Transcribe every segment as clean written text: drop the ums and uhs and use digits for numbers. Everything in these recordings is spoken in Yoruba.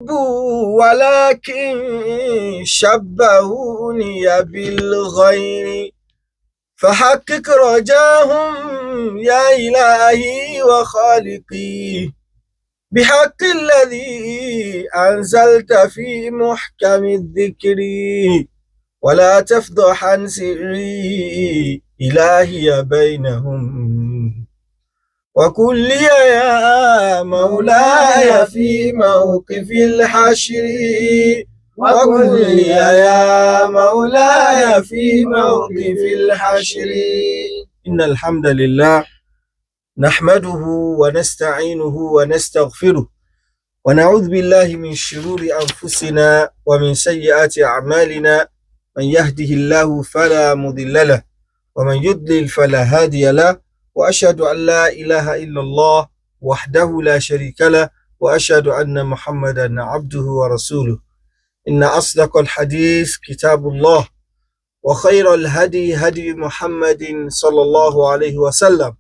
الحب ولكن شبهوني بالغير فحقق رجاهم يا إلهي وخالقي بحق الذي أنزلت في محكم الذكر ولا تفضح عن سري إلهي بينهم وكن لي يا مولاي في موقف الحشر وكن لي يا مولاي في موقف الحشر إن الحمد لله نحمده ونستعينه ونستغفره ونعوذ بالله من شرور أنفسنا ومن سيئات أعمالنا من يهده الله فلا مضل له ومن يضلل فلا هادي له وأشهد أن لا إله إلا الله وحده لا شريك له وأشهد أن محمدا عبده ورسوله إن أصدق الحديث كتاب الله وخير الهدي هدي محمد صلى الله عليه وسلم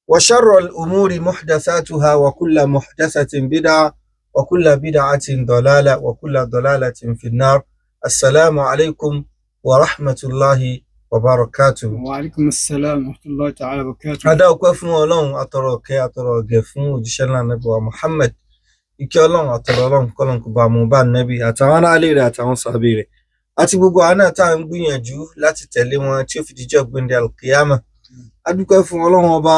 وشر الأمور محدثاتها وكل محدثة بدعة وكل بدعة ضلالة وكل ضلالة في النار. السلام عليكم ورحمة الله وبركاته. وعليكم السلام ورحمة الله تعالى وبركاته. Adá ọpẹ́ fún Ọlọ́run, atọrọ ìkẹ́ atọrọ ìgẹ̀ fún òjíṣẹ́ ńlá Ànábì wa Muhammad. Ìkẹ́ Ọlọ́run àtọrọ Ọlọ́run kọ́lọ́run kó bá mú bá Ànábì àtàwọn aráalé rẹ̀ àtàwọn sàhábé rẹ̀ àti gbogbo àwa náà tá à ń gbìyànjú láti tẹ̀lé wọn tí ó fi dijọ́ gbẹ̀ndẹ̀ alkiyama. A dúpẹ́ fún Ọlọ́run ọba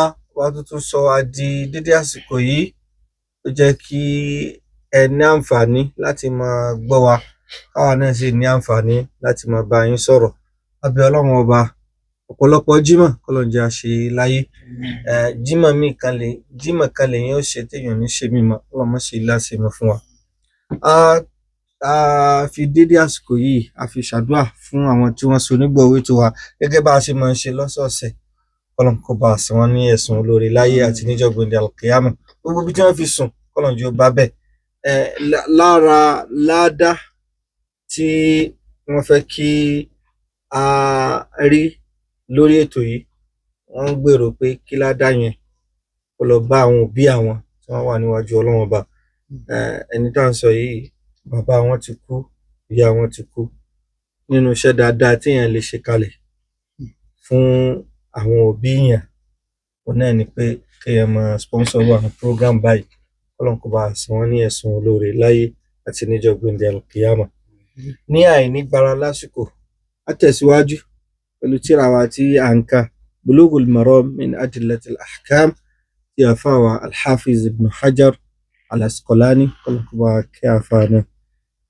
tó tún sọ wá di dédé àsìkò yìí tó jẹ́ kí ẹ ní àǹfààní láti máa gbọ́ wa káwa náà sì ní àǹfààní láti máa bá yín sọ̀rọ̀. A bẹ̀ Ọlọ́run ọba ọ̀pọ̀lọpọ̀ jímọ̀ kọ́lọ́run jẹ́ á ṣe láyé. Jímọ̀ kan lèyàn ó ṣe téèyàn ní ṣe mímọ́, Ọlọ́run má ṣe láṣẹ mọ́ fún wa. A fi dédé àsìkò yìí a fi ṣàdúrà fún àwọn tí wọ́n so onígbọ̀wọ́ ètò wa gẹ́gẹ́ bá a ṣe máa ń ṣe lọ́sọ̀ọ̀sẹ̀. Ọlọ́run kó bá a san wọ́n ní ẹ̀san olóore láyé àti níjọ́ gbẹ̀ndẹ̀ alkiyama. Gbogbo ibi tí wọ́n fi sùn kọ́lọ́run jẹ́ ó bá bẹ́ẹ̀. Lára ládá tí wọ́n fẹ́ kí a rí lórí ètò yìí, wọ́n ń gbèrò pé kí ládá yẹn kó lọ bá àwọn òbí àwọn tí wọ́n wà níwájú Ọlọ́run ọba. Ẹni tá à ń sọ yìí, bàbá wọn ti kú, ìyá wọn ti kú. Nínú iṣẹ́ dáadáa téèyàn lè ṣe kalẹ̀ fún àwọn òbí yẹn, òun náà ni pé kéèyàn máa sponsor àwọn program báyìí. Ọlọ́run kó bá a san wọ́n ní ẹ̀san olóore láyé àti níjọ́ gbẹ̀ndẹ̀ alkiyama. Ní àìní gbára lásìkò, a tẹ̀síwájú pẹ̀lú tírà wa tí à ń kà Bulughul Maram min Adillatil Ahkam tí àfáà wa Al-Hafiz Ibn Hajar Al-Asqalani Ọlọ́run kó bá a kẹ́ àfáà náà.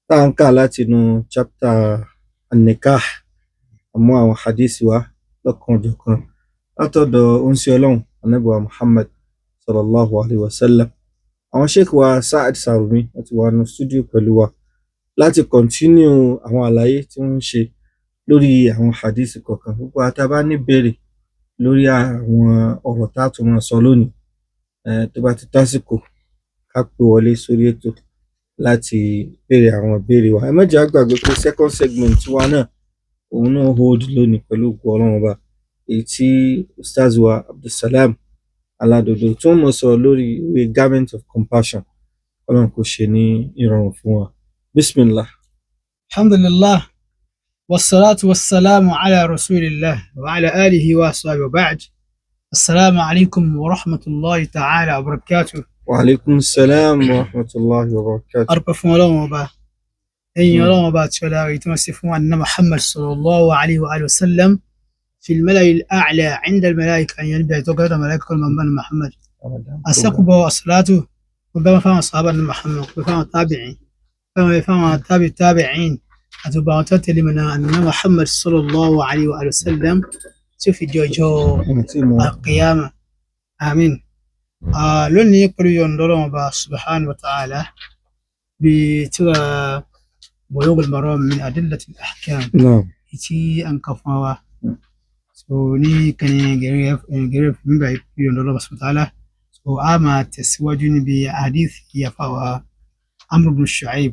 Tá à ń kà látinú chapter An-Nikah, àmọ́ àwọn hadisi wa lọ́kan-ò-jọ̀kan látọ̀dọ̀ oníṣẹ́ Ọlọ́run Ànábì wa Muhammad sallallahu alayhi wa sallam. Àwọn sheikh wa Sa'ad Sarumi wọ́n ti wà nínú studio pẹ̀lú wa láti continue àwọn àlàyé tí wọ́n ń ṣe lórí àwọn hadisi kọ̀ọ̀kan. Gbogbo àwa tá bá ní ìbéèrè lórí àwọn ọ̀rọ̀ tá a tún máa sọ lónìí, tó bá ti tásìkò ká pè wọlé sórí ètò láti béèrè àwọn ìbéèrè wa. Ẹ má jẹ́ á gbàgbé pé second segment wa náà òun náà hold lónìí pẹ̀lú ògo Ọlọ́run ọba, èyí tí Ustaz wa Abdulsalam Aladodo tí wọ́n mọ̀ sọ̀rọ̀ lórí ìwé Garment of Compassion. Ọlọ́run kó ṣe ní ìrọ̀rùn fún wa. Bismillah. Alhamdulillah wassalatu wassalamu ala rasulillah wa ala alihi wa sahbihi wa ba'd. Assalamu alaikum wa rahmatullahi ta'ala wa barakatuh. Wa alaikum salam wa rahmatullahi wa barakatuh. Arúgbó fún Ọlọ́run ọba, ẹ̀yìn Ọlọ́run ọba àti ọlá rẹ̀ tí wọ́n ṣe fún Annabi Muhammad sallallahu alaihi wa alihi wa sallam في الملأ الأعلى عند الملائكة أن ينبع توقيت الملائكة كل من بني محمد أسقب وصلاته وبما فهم أصحاب محمد وبفهم التابعين فما يفهم التابعين أتبع تتلي من أن محمد صلى الله عليه وآله وسلم سوف جوجو القيامة آمين. لن يقول ينظرون سبحانه وتعالى بترى بلوغ المرام من أدلة الأحكام. نعم. إتي أنكفوا so ní kan gẹ̀rẹ́ fún bíbá ìyọ̀ndọ̀ lọ́wọ́ subhanahu wa ta'ala. So a máa tẹ̀síwájú níbi hadith ìyàfà wa Amr ibn Shu'aib.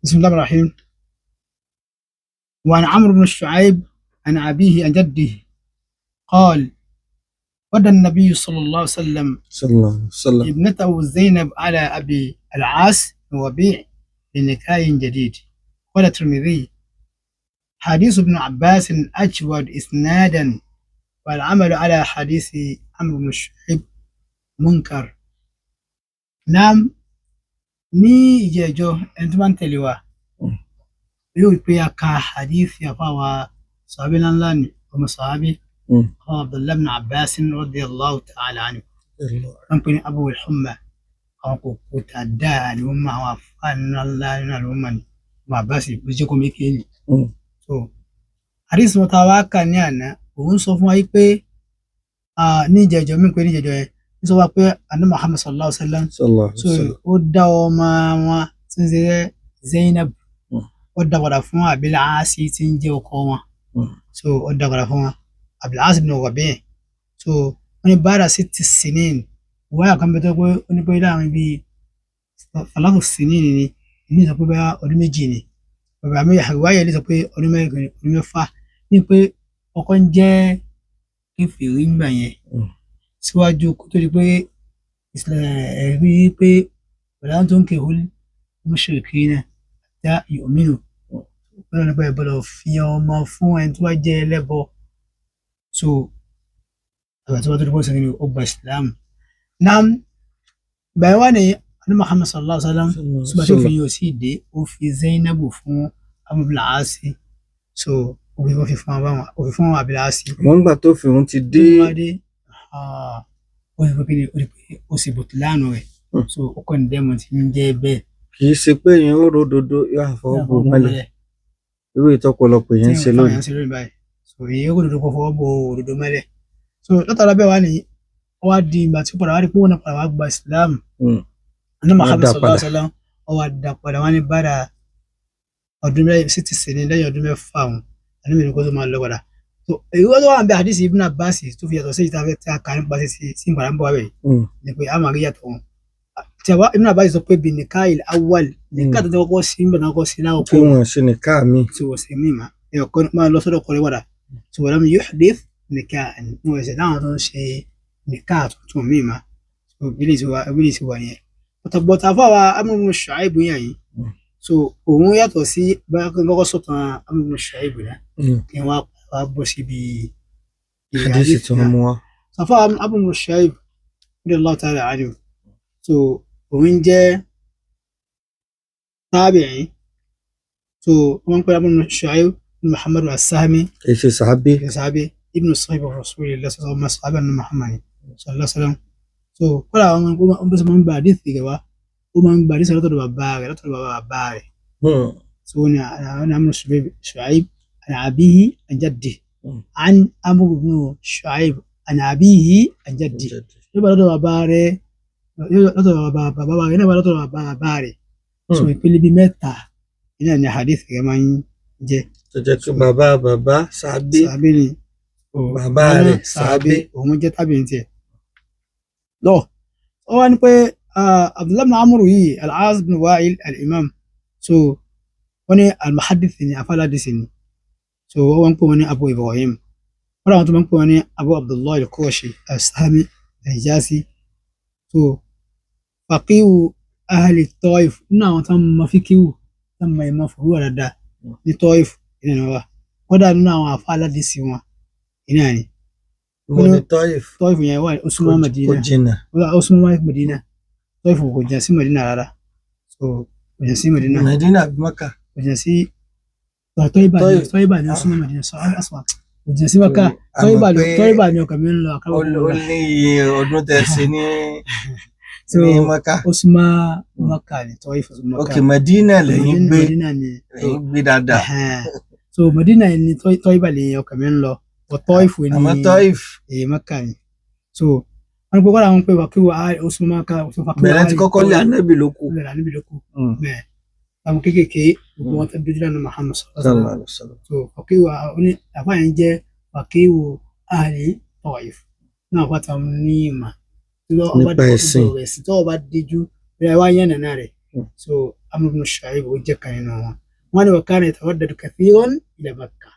Bismillahir Rahmanir Rahim. وعن عمرو بن الشعيب عن أبيه عن جده قال ودى النبي صلى الله عليه وسلم صلى الله عليه وسلم ابنته زينب على أبي العاص وبيع لنكاح جديد. قال الترمذي حديث ابن عباس أجود إسنادا والعمل على حديث عمرو بن شعيب منكر. نعم ní ìjẹ́jọ́ ẹni tó bá ń tẹ̀lé wa yóò rí pé a ka hadith àfáwà sàhábí ńláńlá ni ọmọ sàhábí Abdullah ibn Abbas radiyallahu ta'ala anhu wọ́n pè ní Abu al-Humma àwọn kò kò tà dáa ni wọ́n máa àwọn àfáà ńláńlá nínú àlùmọ́ ni ọmọ Abbas bó jẹ́ kó mékè ní. So hadith wọn ta wá kà ní àná òun sọ fún wa pé ní ìjẹ́jọ́ mi pé ní ìjẹ́jọ́ yẹn sọ wá pé Ànábì Muhammad sallallahu alaihi wasallam so ó dá ọmọ wọn tí ń ṣe Zainab ó dá padà fún Abil Aas tí ń jẹ́ ọkọ wọn so ó dá padà fún wọn Abil Aas ibn Rabi' so wọ́n ní bára sí ti sinin wáyà kan bẹ tó pé ó ní pé láàrin bíi falatu sinin ni ìní sọ pé bá ọdún méjì ni bàbá mi àríwáyà ilé sọ pé ọdún mẹ́fà ní pé ọkọ ń jẹ́ kèfèrí ńgbà yẹn síwájú kó tó di pé ẹ̀rí pé wala tunkihul mushrikina hatta yu'minu bọ́lá nípa ìbọ̀lọ̀ fi ọmọ fún ẹni tó bá jẹ́ ẹlẹ́bọ so àgbà tó bá tó di pé sẹ́ni ó gba ìsìlámù náà báyìí wá ní Ànábì Muhammad sallallahu alaihi wasallam ṣùgbọ́n tó fi yóò sí ìdè ó fi Zainabu fún Abil Aas so ó fi fún Abil Aas wọ́n gbà tó fi òun ti dé ó sì pé ó sì bùtùlánù rẹ̀ so ó kọ́ ní dẹ́mọ̀ tí ń jẹ́ bẹ́ẹ̀. kì í ṣe pé èèyàn ó ròdodo yóò àfọwọ́ bò mọ́lẹ̀ irú ìtọ́pọ̀lọpọ̀ yẹn ń ṣe lónìí. so èyí ó ròdodo kó fọwọ́ bò òdodo mọ́lẹ̀ so látara bẹ́ẹ̀ wá ní ó wá di ìgbà tí ó padà wá rí pé òun náà padà wá gba Islam Ànábì Muhammad sallallahu alaihi wasallam ó wá dá padà wá ní bára ọdún mẹ́rin sí ti sè ní lẹ́yìn ọdún mẹ́fà wọn Ànábì ní kó tó máa lọ padà so èyí wọ́n tó wà ń bẹ àdìsí Ibn Abbas tó fi yàtọ̀ sí ìta fẹ́ tí a kà nípa sí ìgbàlá ń bọ̀ wábẹ̀ ni pé a máa rí yàtọ̀ wọn tí a bá Ibn Abbas sọ pé bí nìka il awwal nìka tó kọ́kọ́ sí ń bẹ̀ náà kọ́ sí náà tí wọ́n ṣe nìka mi tí wọ́n sì mí mà ẹ̀ ọ̀kọ́ máa lọ sọ́dọ̀ kọ́lé wàdà tí wọ́n lámì yuhdith nìka wọ́n ẹ̀sẹ̀ láwọn tó ń ṣe nìka tuntun mí mà so bílí ti wà nìyẹn bọ̀tà fáwa Amr ibn Shu'ayb yẹn yìí so òun yàtọ̀ sí báyọ̀ kọ́kọ́ sọ̀tàn Amr ibn Shu'ayb náà kí wọ́n wá bọ́ síbi hadisi tí wọ́n mú wá. Safa Abu Mushaib radiyallahu ta'ala anhu so òun jẹ́ tabi'i so wọ́n pè Abu Mushaib Muhammad as-Sahmi èsì sàábé ibn sahib Rasulillah sallallahu alaihi wasallam Muhammad sallallahu alaihi wasallam so kọ́lá àwọn ọmọ bó ṣe máa ń gba àdìsí gẹ̀wá ó máa ń gba àdìsí látọ̀dọ̀ bàbá rẹ̀ so ní àwọn Abu Mushaib عن أبيه عن جده عن عمرو بن شعيب عن أبيه عن جده يبقى لدى باباري يبقى لدى باباري so ìpele bíi mẹ́ta iná ní hadith yẹn máa ń jẹ́. tó jẹ́ pé bàbá sàábé ni bàbá rẹ̀ sàábé òun jẹ́ tábìlì tiẹ̀. lọ ọ wá ní pé Abdullah ibn Amr yìí al-Aas ibn Wa'il al-Imam so wọ́n ní al-muhaddith ni afáàládìsì ni so wọ́n pè wọ́n ní Abu Ibrahim wọ́n àwọn tó máa ń pè wọ́n ní Abu Abdullah al-Qurashi as-Sahmi al-Hijazi so faqihu ahli Taif nínú àwọn tó máa fi kíwù tó máa ìmọ̀ fòrú àdàdà ní Taif ìnà wa kódà nínú àwọn àfa aládìsí wọn ìnà ni. wọ́n ní Taif yẹn wà ó súnmọ́ Madina kò jìnnà ó súnmọ́ Madina Taif kò jìnnà sí Madina rárá so kò jìnnà sí Madina àbí Maka kò jìnnà sí Tọ́yìbà ni ó súnmọ́ Mẹ́dínà sọ́ọ́lá aswà òjì sí Mákà Tọ́yìbà ni ọkàn mi ń lọ àkàrà ó ní iye ọdún tẹ́ ṣe ní Mákà ó súnmọ́ Mákà ni Tọ́yìbà súnmọ́ Mákà. ok Mẹ́dínà lẹ́yìn gbé dáadáa so Mẹ́dínà ni Tọ́yìbà lè ọkàn mi ń lọ Tọ́yìbà ni àmọ́ Tọ́yìbà Mákà ni so wọ́n gbọ́ àwọn pé wàkíwà ó súnmọ́ Mákà bẹ̀rẹ̀ ti kọ́kọ́ lé Ànábì ló kù bẹ́ẹ̀ àwọn kéékèèké gbogbo wọn tẹ́ dójú lánàá Muhammad sallallahu alaihi wasallam so fàkíwà oní àfáàyàn jẹ́ fàkíwò ahli Taif náà fàtà ní ìmọ̀ nípa ẹ̀sìn tó ọba díjú rẹ̀ wá yẹn nàná rẹ̀ so Amr ibn Shu'ayb ó jẹ́ kan nínú wọn wọn ni wa kana yatawaddadu kathiran ila Makkah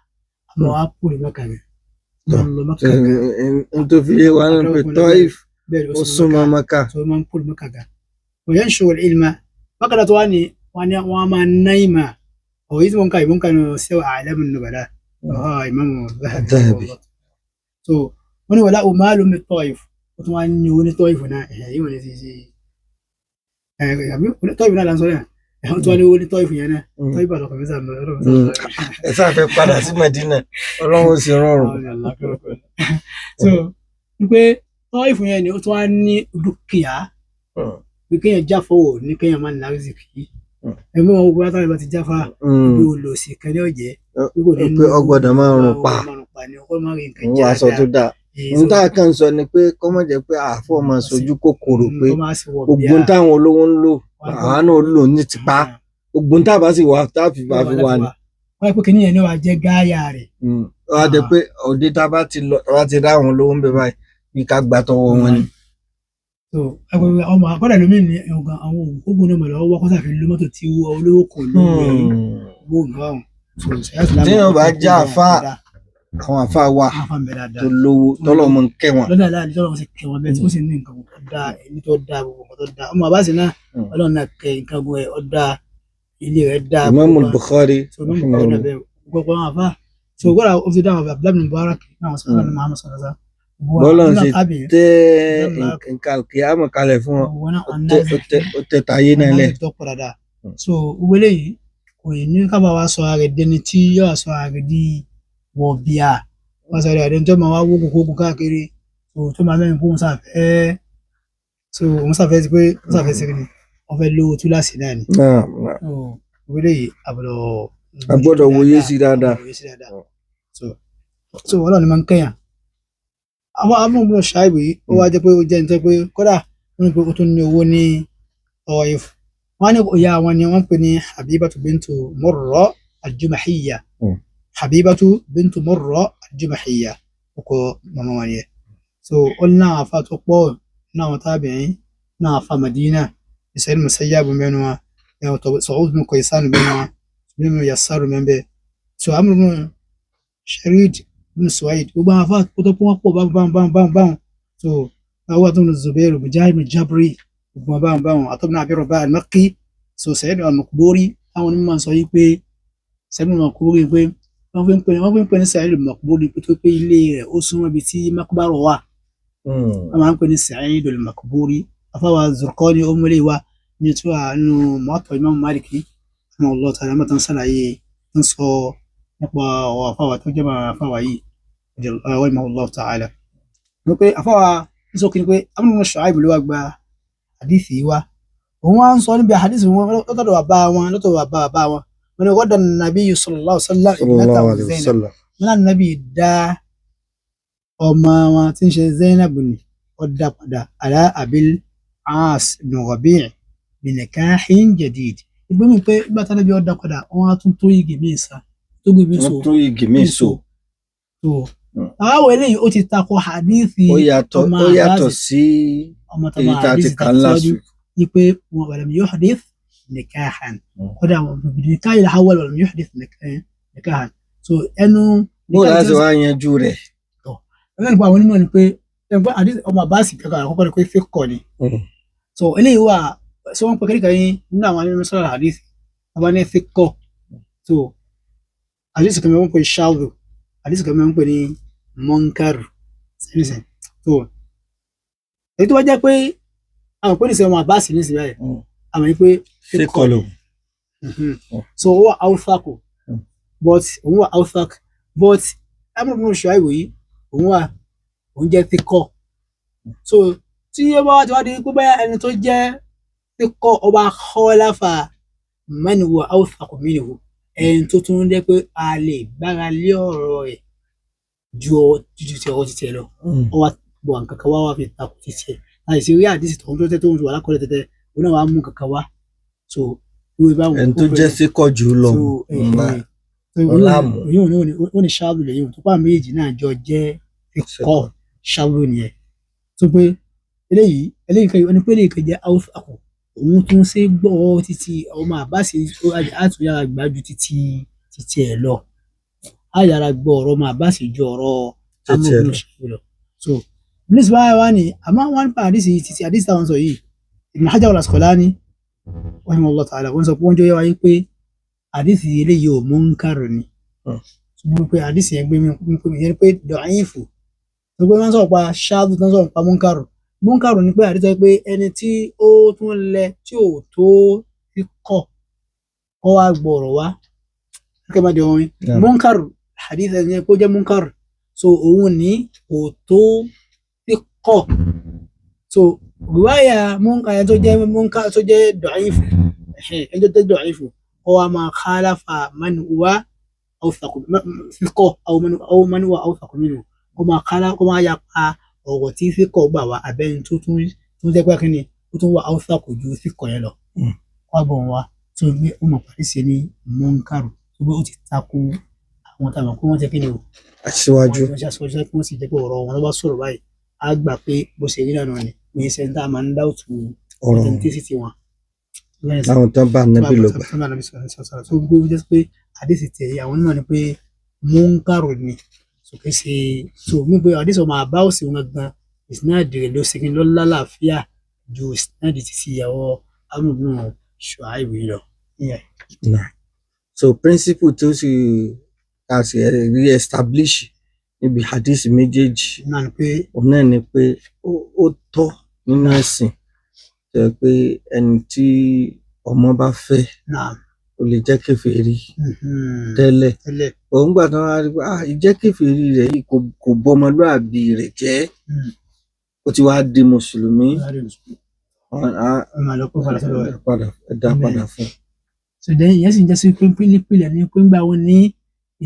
àmọ́ wàá kúrò Makkah rẹ̀ máa ń lọ Mẹ́kà gan. n tó fi yé wa ní pé Taif bẹ́ẹ̀ ó súnmọ́ Mẹ́kà. tó máa ń kúrò Mẹ́kà gan. òyìn ṣòwò ilma bákan náà tó wá ní wọn máa ná ìmọ̀ òyìn tí wọ́n ń ka ìbọn kan sẹ́wọ̀ A'lamun Nubala Imamu Dhahabi. so wọ́n ní wala umalu min Taif ó tún wá ní owó ní Taif náà yìí wọ́n ní ti Taif náà lansọ yẹn tó wá ní owó ní Taif yẹn náà Taif bá lọkọ̀ fẹ́sà lọ. ẹ sáà fẹ́ padà sí Mẹ́dínà Ọlọ́run sì rọrùn. so wípé Taif yẹn ni ó tún wá ní dúkìá bí kéèyàn jáfọ́ wò ní kéèyàn máa ń lárí kì í ẹgbẹ́ wọn gbogbo látàrí bá ti jáfa bí olùsí kan ní ọ̀jẹ́ pé ọgbọ́dọ̀ máa rùn pa òun aṣọ tó dáa ohun tá a kàn sọ ni pé kọ́ mọ̀ jẹ́ pé àáfọ̀ máa sojú kòkòrò pé gbogbo táwọn olówó ń lò àwọn náà lò ní tipa gbogbo tá a bá sì wà tá a fi bá fi wà ní. wọ́n yẹ pé kí nìyẹn ní wàá jẹ́ gáyà rẹ̀. wọ́n á jẹ pé òde tá a bá ti lọ wá ti dá àwọn olówó ń bẹ báyìí bí ká gbà tọwọ́ wọn ni. so ẹgbẹ́ ọmọ akọ́dà lómi ní ọ̀gá àwọn ògùn náà mọ̀lẹ́ ọwọ́ kọ́sà fi lo mọ́tò tí olówó kò lóore gbóògùn báwọn. tí wọn bá já àfa àwọn àfa wa tó lówó tọ́lọ̀ mọ̀ ń kẹ́ wọn. lọ́dọ̀ aláàlú tọ́lọ̀ sì kẹ́ wọn bẹ́ẹ̀ tí ó sì ní nǹkan tó dáa ẹni tó dáa gbogbo nǹkan tó dáa ọmọ àbáṣe náà ọlọ́run náà kẹ́ nǹkan gbogbo ẹ̀ ọ̀dà ilé rẹ̀ dáa. Imam Bukhari gbogbo àwọn àfa so gbọ́dọ̀ ó ti dáhùn Abdullahi bin Mubarak náà sọ̀rọ̀ ní Muhammad sallallahu alaihi wasallam. bọ́lá ń ṣe tẹ́ nǹkan kìámọ̀ kalẹ̀ fún wọn ó tẹ tayé náà lẹ̀. so gbogbo eléyìí kò ní kábà wá sọ ààrẹ dẹni tí yóò sọ ààrẹ di wọ̀bìà wọ́n sọ ààrẹ tó máa wá wókùn kókùn káàkiri tó máa mẹ́rin fún òun sàfẹ́ sí pé òun sàfẹ́ sí ni wọ́n fẹ́ lówó túláàsì náà ni. gbogbo eléyìí àgbọ́dọ̀ wòye sí dáadáa. so ọlọ́run máa ń kẹ́yàn àwọn amúgbò ṣáìbù yìí ó wá jẹ́ pé ó jẹ́ nítorí pé kódà wọ́n ní pé ó tún ní owó ní Taif wọ́n ní ìyá wọn ni wọ́n pè ní Habibatu bintu Murra al-Jumahiyya Habibatu bintu Murra al-Jumahiyya ọkọ mama wọn yẹ so ó ní náà afa tó pọ̀ náà wọn tabi'in náà afa Madina Sa'id Musayyab mẹ́nu wa Sa'ud bin Kaysan mẹ́nu wa Ibn Yassar mẹ́nu so Amr bin Sharid bin Suwaid gbogbo àwọn afáàtì kó tó pọ́n pọ̀ báwọn so àwọn àtúntò Zubair Mujahid bin Jabri gbogbo báwọn àtọ́bìnà Abi Rabah al-Makki so Sa'id al-Maqburi àwọn onímọ̀ sọ yí pé Sa'id al-Maqburi pé wọ́n fi ń pè ní Sa'id al-Maqburi pé tó pé ilé rẹ̀ ó súnmọ́ ibi tí makbaro wà wọ́n máa ń pè ní Sa'id al-Maqburi afáwà Zurqani ó múlẹ̀ wá ní tí wà nínú Muwatta Imam Maliki fún Allah ta'ala mọ́tàn sàlàyé ń sọ nípa àwọn afáwà tó jẹ́ máa afáwà yìí rahimahullah ta'ala wọ́n pé afáwà ń sọ kìí pé Amr bin Shu'aib ló wá gba hadithi wa òun wá ń sọ níbi hadithi wọn lọ́tọ̀dọ̀ bàbá wọn wọn ni ghadan nabiyyu sallallahu alaihi wasallam wọn nàbí dá ọmọ wọn tí ń ṣe Zainab ni ó dá padà ala Abil As ibn Rabi' bi nikahin jadid ìgbé mi pé ìgbà tí nàbí ó dá padà wọn á tún tó igi míì sá tó igi míì so àwọn eléyìí ó ti takò hadithi ó yàtọ̀ sí èyí tá a ti kà ńlá sùn ní pé wọn wà lam yuhdith nikahan kódà wọn bìbí nikahi al-awwal wà lam yuhdith nikahan so ẹnu. bó láti wá yanjú rẹ̀. ẹgbẹ́ nípa àwọn onímọ̀ ni pé ẹgbẹ́ hadithi ọmọ àbáàsì kankan àkọ́kọ́ ni pé fíkọ̀ ni so eléyìí wà sọ wọn pé kékeré yín nínú àwọn ẹni sọ̀rọ̀ hadithi wọn bá ní fíkọ̀ so hadithi kan mẹ́wọ́n pé ṣáàlù hadithi kan mẹ́wọ́n pé ní mọ́nkárù sẹ́yìn so èyí tó wá jẹ́ pé àwọn pé nìṣẹ́ ọmọ àbáàsì ní ìsìnbáyé àmọ́ ní pé fíkọ̀ lò so ó wà áwùfàkù òun wà áwùfàkù but Amr bin Shu'aib yìí òun jẹ́ fíkọ̀ so tí ó bá wá ti wá di pé báyà ẹni tó jẹ́ fíkọ̀ ọba khalafa man huwa áwùfàkù minhu ẹni tó tún jẹ́ pé a lè gbára lé ọ̀rọ̀ rẹ̀ ju ọ̀rọ̀ títí ẹ lọ ó wá bọ̀ nǹkan kan wá fi takò títí ẹ àìsí rí àdìsí tó ń tó tẹ́ tó ń wà lákọ̀ọ́lẹ̀ tẹ́tẹ́ òun náà wàá mú kankan wá so ìwé báwọn ẹni tó jẹ́ síkọ̀ jù lọ ọlámù ó ní ṣáàlù lẹ́yìn tó pa méjì náà jọ jẹ́ ikọ̀ ṣáàlù nìyẹn tó pé eléyìí kan ẹni pé eléyìí kan jẹ́ áwùfàkù òun tún ṣe gbọ́ títí ọmọ àbáṣe àtúnyàrá gbájú títí ẹ̀ lọ àyàrá gbọ́ ọ̀rọ̀ ọmọ àbáṣe ju ọ̀rọ̀ tẹ̀tí ẹ̀ lọ. so nísìnyí báyìí wá ní àmọ́ wọ́n pa àdìsí títí àdìsí táwọn sọ yìí Ibn Hajar al-Asqalani rahimahullah ta'ala wọ́n sọ pé wọ́n jọ yẹ wáyé pé àdìsí eléyìí ò munkar ni ṣùgbọ́n pé àdìsí yẹn gbé mi pé yẹn pé da'ifu tó pé wọ́n sọ pa ṣáàdù tó ń sọ pa munkar ni pé àdìsí pé ẹni tí ó tún lẹ tí ò tó fi kọ́ ọ wá gbọ̀rọ̀ wá kẹ́ máa di ọ̀hún munkar hadith ẹni kó jẹ́ munkar so òun ní kò tó fi kọ́ so riwaya munkar ẹni tó jẹ́ munkar tó jẹ́ da'ifu ẹni tó jẹ́ da'ifu ọ wá máa khalafa man huwa awthaq fi kọ́ aw man huwa awthaq minhu ọ máa khalafa ọ máa yapa ọ̀rọ̀ tí fi kọ́ gbà wá abẹ́ni tó jẹ́ pé kí ni ó tún wà awthaq ju fi kọ́ yẹn lọ wá bọ̀ wá tó gbé ọmọ parí sí ní munkaru tó gbé ó ti takò àwọn táwọn kó wọ́n jẹ́ kí ni o aṣíwájú wọ́n ṣe aṣíwájú kí wọ́n sì jẹ́ pé ọ̀rọ̀ wọn ló bá sọ̀rọ̀ báyìí á gbà pé bó ṣe rí lánàá ni ní sẹ́ńtà máa ń dáwùtù ọ̀rọ̀ authenticity wọn. láwọn tán bá nẹ́bí ló gbà. tó gbé jẹ́ pé àdìsí tẹ̀ àwọn onímọ̀ ni pé munkaru ni sókè ṣe tó mí pé àdìsí ọmọ àbá òsì wọn gan ìsìnàdì rẹ̀ ló ṣe kí ló lálàáfíà ju ìsìnàdì ti ti ìyàwó amúgbùn Ṣuaibu yìí lọ. so principle tó sì ká sì re-establish níbi hadith méjèèjì náà ni pé òun náà ni pé ó tọ́ nínú ẹ̀sìn jẹ́ pé ẹni tí ọmọ bá fẹ́ náà ó lè jẹ́ kèfèrí tẹ́lẹ̀ òun gbà tán wá rí pé ìjẹ́ kèfèrí rẹ̀ yìí kò bọ́mọlúàbí rẹ̀ jẹ́ ó ti wá di mùsùlùmí padà fún. so then ìyẹn sì ń jẹ́ sí pé pílípìlẹ̀ ní pé ńgbà wọn ní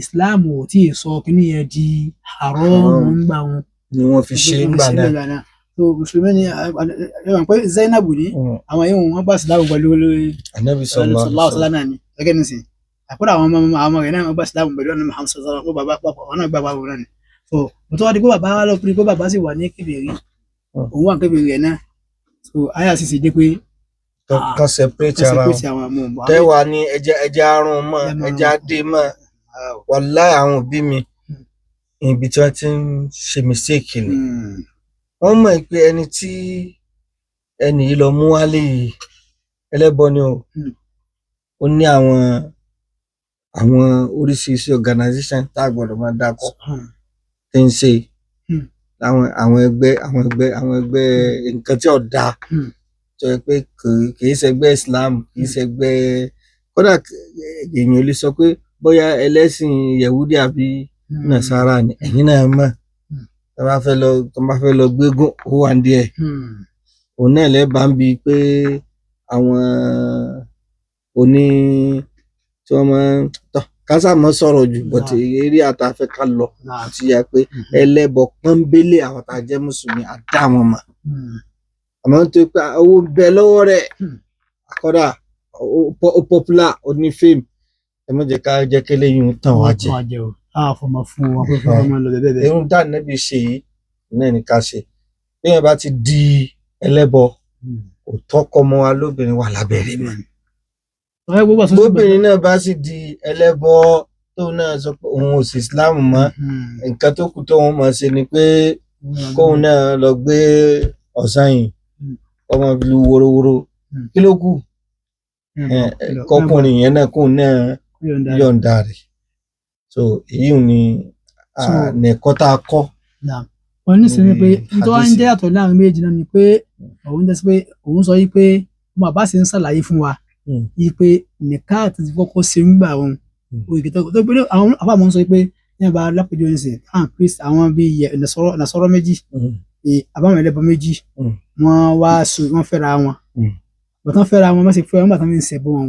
Islam ò tí ì sọ kíní yẹn di haram ńgbà wọn. ni wọ́n fi ṣe ńgbà náà. so mùsùlùmí ni ẹ̀wọ̀n pé Zainabu ní àwọn yìí wọ́n gbà sílámù pẹ̀lú Ànábì sallallahu alaihi wasallam náà ni gẹ́gẹ́ nísìn àkúrò àwọn ọmọ rẹ̀ náà wọ́n gbà sílámù pẹ̀lú Ànábì Muhammad sallallahu alaihi wasallam bàbá papọ̀ wọn náà gbà wà wọn náà ni. so mo tó wá di pé bàbá wa lọ pé bàbá sì wà ní kébèrè òun wà kébèrè rẹ̀ náà so àyà sì sì dé pé kan separate ara wọn tẹwàá ní ẹjẹ arún mọ ẹjẹ adé mọ wàláhì àwọn òbí mi ibi tí wọ́n ti ń ṣe mistake ni wọ́n mọ̀ pé ẹni tí ẹni yìí lọ mú wálé yìí ẹlẹ́bọ ni ó ní àwọn oríṣiríṣi organization tá a gbọ́dọ̀ máa dákọ tí ń ṣe àwọn ẹgbẹ́ nǹkan tí ò dáa tó yẹ pé kì í ṣẹgbẹ́ Islam kì í ṣẹgbẹ́ kódà èèyàn lè sọ pé bóyá ẹlẹ́sìn Yẹ̀wúdí àbí Nàsárà ni ẹ̀yin náà mọ̀ tó bá fẹ́ lọ gbégún ó wà díẹ̀ òun náà lẹ́bàá ń bi pé àwọn oní tí wọ́n máa ń tọ́ kásá mọ́ sọ̀rọ̀ jù bọ̀tì eré àtàfẹ́ ká lọ àti yà pé ẹlẹ́bọ pọ́nbélé àwọn tá a jẹ́ mùsùlùmí àdá wọn mọ̀ àmọ́ tó pé owó bẹ lọ́wọ́ rẹ̀ àkọ́dà ó popular ó ní fame ẹ má jẹ́ ká jẹ́ kí eléyìí tàn wá jẹ. fọmọ fún wọn pé fọmọ máa lọ bẹ́ẹ̀. irun tá Ànábì ṣe yìí náà ní ká ṣe bí wọn bá ti di ẹlẹ́bọ kò tọ́kọ mọ́ wa lóbìnrin wà lábẹ́rẹ́ mi. bóbìnrin náà bá sì di ẹlẹ́bọ tóun náà sọ pé òun ò sí Islam mọ́ nǹkan tó kù tóun máa ṣe ni pé kóun náà lọ gbé ọ̀sán yìí ọmọ ìlú worowóró kí ló kù kọkùnrin yẹn náà kóun náà yọ̀ǹda rẹ̀ so èyí ni nẹ̀kọ́ tá a kọ́. wọ́n ní sinmi pé nítorí wọ́n ń jẹ́ àtọ̀ láàrin méjì náà ni pé òun jẹ́ sí pé òun sọ yí pé ọmọ àbá sì ń ṣàlàyé fún wa yí pé nìka àti ti kọ́kọ́ ṣe ń gbà wọn òyìnbó tó pé àwọn àbámọ́ sọ pé ní àbá lápẹjọ ní sìn àwọn bíi nàṣọ́rọ́ méjì àbáwọn ẹlẹ́bọ méjì wọ́n fẹ́ra wọn bàtán fẹ́ra wọn mọ́sí fẹ́ wọn bàtán fi ń ṣẹ̀bọ wọn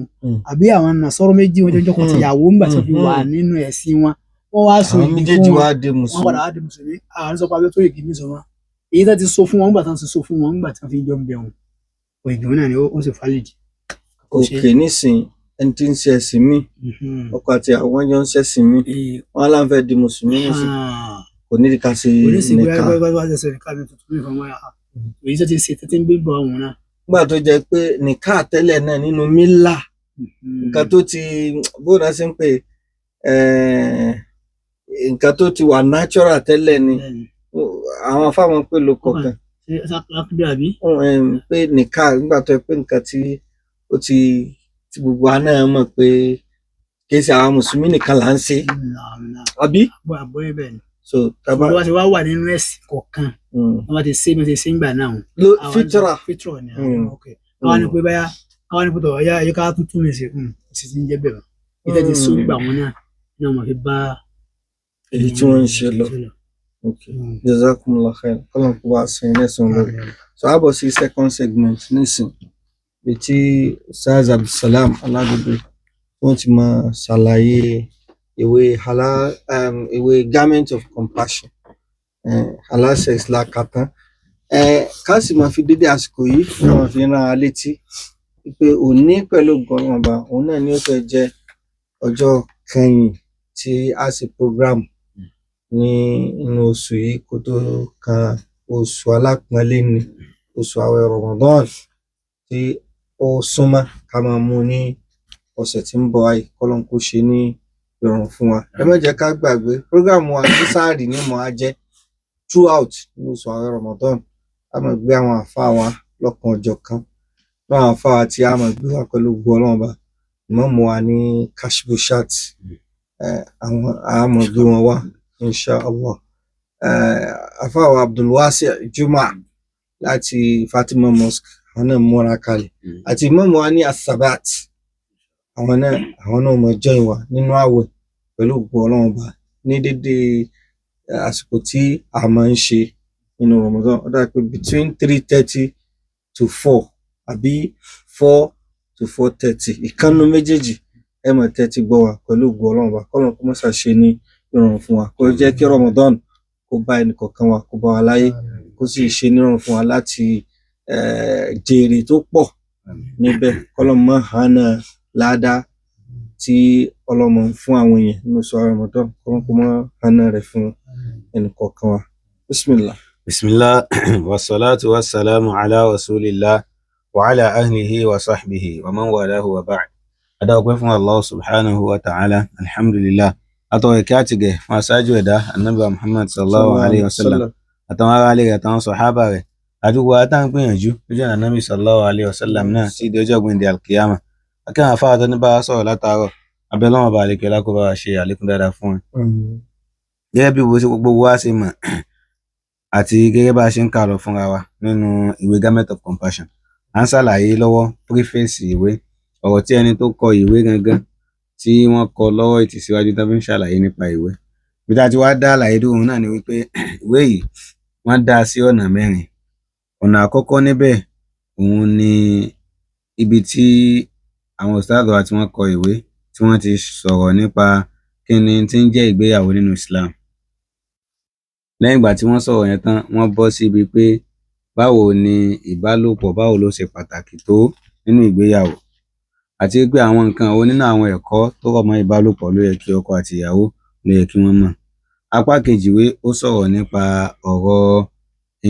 àbí àwọn nàṣọ́rọ́ méjì wọn jọjọ́ kan ti yàwó ńgbà tí wọ́n fi wà nínú ẹ̀sìn wọn wọ́n wá so ìdí fún wọn wọ́n padà wá di mùsùlùmí àwọn sọ pé abẹ́ tó ìgì ní sọ wọn èyí tó ti so fún wọn ńgbà tán ti so fún wọn ńgbà tí wọ́n fi jọ ń bẹ wọn ìgbì wọn náà ni ó sì fálìdì. òkè nísìn ẹni tí ń ṣe ẹ̀sìn míì ọkọ àti àwọn jọ ń ṣẹ̀sìn míì wọn aláǹfẹ́ di mùsùlùmí nísìn kò ní ká ṣe nìka. èyí tó ti ṣe tẹ́tí ń gbé bọ̀ ọ̀hún náà. nígbà tó jẹ́ pé nìka tẹ́lẹ̀ náà nínú mílà nǹkan tó ti bóun náà ṣe ń pè nǹkan tó ti wà natural tẹ́lẹ̀ ni àwọn afáwọn pé ló kọ̀ọ̀kan pé nìka nígbà tó yẹ pé nǹkan tí ó ti tí gbogbo wa náà mọ̀ pé kì í ṣe àwọn mùsùlùmí nìkan là ń ṣe àbí. So tábà wá ti wá wà nínú ẹ̀sìn kọ̀ọ̀kan wọ́n bá ti ṣe bí wọ́n ti ṣe ń gbà náà fitra ni àwọn ni pé báyà àwọn ni pé tọ̀ ọ̀yá ẹ̀yẹ ká tuntun mi ṣe sì ti ń jẹ́ bẹ̀rẹ̀ ìtẹ́ ti sún gbà wọn náà ní ọmọ fi bá èyí tí wọ́n ń ṣe lọ. Jazakumullah khair kọ́lọ̀ kó bá sìn lẹ́sùn lórí. So a bọ̀ sí second segment nísìn bí tí Ustaz Abdulsalam Aladodo wọ́n ti máa ṣàlàyé ìwé Garment of Compassion halal sex lákàtán ká sì máa fi dédé àsìkò yìí máa fi rán wa létí pé òní pẹ̀lú gbọ̀nàbà òun náà ni ó fẹ́ jẹ́ ọjọ́ kẹyìn tí a ṣe program ní inú oṣù yìí kó tó kan oṣù alápọ̀nlé ní oṣù àwẹ̀ Ramadan tí ó súnmọ́ ká máa mú ní ọ̀sẹ̀ tí ń bọ̀ ayé kọ́lọ́n kó ṣe ní ìrọ̀rùn fún wa. Ẹ má jẹ́ ká gbàgbé program wa ní sáàrì ní mọ̀ á jẹ́ throughout ní oṣù àwẹ̀ Ramadan a máa gbé àwọn àfáà wa lọ́kan ọjọ́ kan láwọn àfáà tí a máa gbé wa pẹ̀lú ògo Ọlọ́run bá ìmáàmù wa ní Kashfushat àwọn a máa gbé wọn wá insha Allah àfáà wa Abdulwasi Juma láti Fatima Mosque àwọn náà múra kalẹ̀ àti ìmáàmù wa ní Asabat àwọn náà mọ̀ join wa nínú àwẹ̀ pẹ̀lú ògo Ọlọ́run bá ní dédé àsìkò tí a máa ń ṣe nínú Ramadan ó dà pé between 3:30 to 4 àbí 4 to 4:30 ìkànnù méjèèjì ẹ máa tẹ́tí gbọ́ wa pẹ̀lú ògo Ọlọ́run bá kọ́lọ́n kó má ṣàṣe ní ìrọ̀rùn fún wa kó jẹ́ kí Ramadan kó bá ẹnì kọ̀ọ̀kan wa kó bá wa láyé kó sì ṣe nírọ̀rùn fún wa láti jèrè tó pọ̀ níbẹ̀ kọ́lọ́n mọ́ hànà ládàá tí ọlọ́mọ fún àwọn èèyàn nínú oṣù Ramadan kọ́lọ́n kó mọ́ hànà rẹ̀ fún ẹnì kọ̀ọ̀kan wa. Bismillah. Bismillah wassalatu wassalamu ala rasulillah wa ala ahlihi wa sahbihi wa man walahu wa ba'd. Adáwọ̀pẹ́ fún Allah subhanahu wa ta'ala alhamdulillah àtọ̀rọ̀ ìkẹ́ àti gẹ̀ fún aṣáájú ẹ̀dá annabi Muhammad sallallahu alaihi wasallam àtàwọn ará ilé rẹ̀ àtàwọn sọ̀hábà rẹ̀ àdúgbò àtàwọn gbìyànjú lójú annabi sallallahu alaihi wasallam náà sí ìdí ọjọ́ gbìndì alkiyama akẹ́wọ̀n afárá tó ní bá sọ̀rọ̀ látàárọ̀ abẹ́lọ́wọ̀n bá àlékẹ́ lákó bá ṣe àlékún dáadáa fún wọn. Gẹ́gẹ́ bí gbogbo wa ṣe mọ̀ àti gẹ́gẹ́ bá ṣe ń kà lọ fúnra wa nínú ìwé Garment of Compassion à ń ṣàlàyé lọ́wọ́ preface ìwé ọ̀rọ̀ tí ẹni tó kọ ìwé gangan tí wọ́n kọ lọ́wọ́ ìtìsíwájú tó fi ń ṣàlàyé nípa ìwé bí tá ti wá dá àlàyé dóhun náà ni wípé ìwé yìí wọ́n dá sí ọ̀nà mẹ́rin. Ọ̀nà àkọ́kọ́ níbẹ̀ òun ni ibi tí àwọn ustaz wa tí wọ́n kọ ìwé tí wọ́n ti sọ̀rọ̀ nípa kí ni tí ń jẹ́ ìgbéyàwó nínú Islam. Lẹ́yìn ìgbà tí wọ́n sọ̀rọ̀ yẹn tán wọ́n bọ́ síbi pé báwo ni ìbálòpọ̀ báwo ló ṣe pàtàkì tó nínú ìgbéyàwó àti pé àwọn nǹkan wo nínú àwọn ẹ̀kọ́ tó rọ̀ mọ́ ìbálòpọ̀ ló yẹ kí ọkọ àti ìyàwó ló yẹ kí wọ́n mọ̀. Apá kejì ìwé ó sọ̀rọ̀ nípa ọ̀rọ̀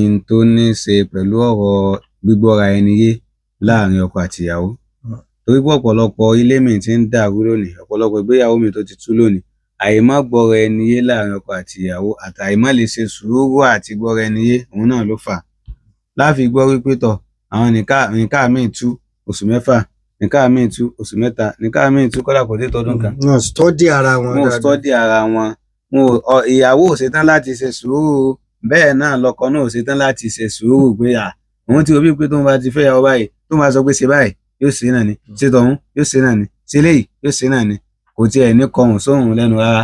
in tó ní ṣe pẹ̀lú ọ̀rọ̀ gbígbọ́ra ẹni yé láàrin ọkọ àti ìyàwó. Torí pé ọ̀pọ̀lọpọ̀ ilé mi ti ń dàrú lónìí ọ̀pọ̀lọpọ̀ ìgbéyàwó mi tó ti tú lónìí àìmọ́ gbọ́ra ẹni yé láàrin ọkọ àti ìyàwó àti àìmọ́ lè ṣe sùúrù àti gbọ́ra ẹni yé òun náà ló fà láfi gbọ́ wípé tọ̀ àwọn nìka míì tú oṣù mẹ́fà nìka míì tú oṣù mẹ́ta nìka míì tú kọ́lá kò dé tọdún kan. Wọ́n study ara wọn dáadáa. Wọ́n study ara wọn. Ìyàwó ò ṣetán láti ṣe sùúrù bẹ́ẹ̀ náà lọ́kọ náà ò ṣetán láti ṣe sùúrù pé òun ti rí pé tóun bá ti fẹ́ yàwó báyìí tóun bá sọ pé ṣe báyìí yóò ṣe náà ni ṣe tọ̀hún yóò ṣe náà ni ṣe léyìí yóò ṣe náà ni kò tiẹ̀ ní kọrùn sóhun lẹ́nu rárá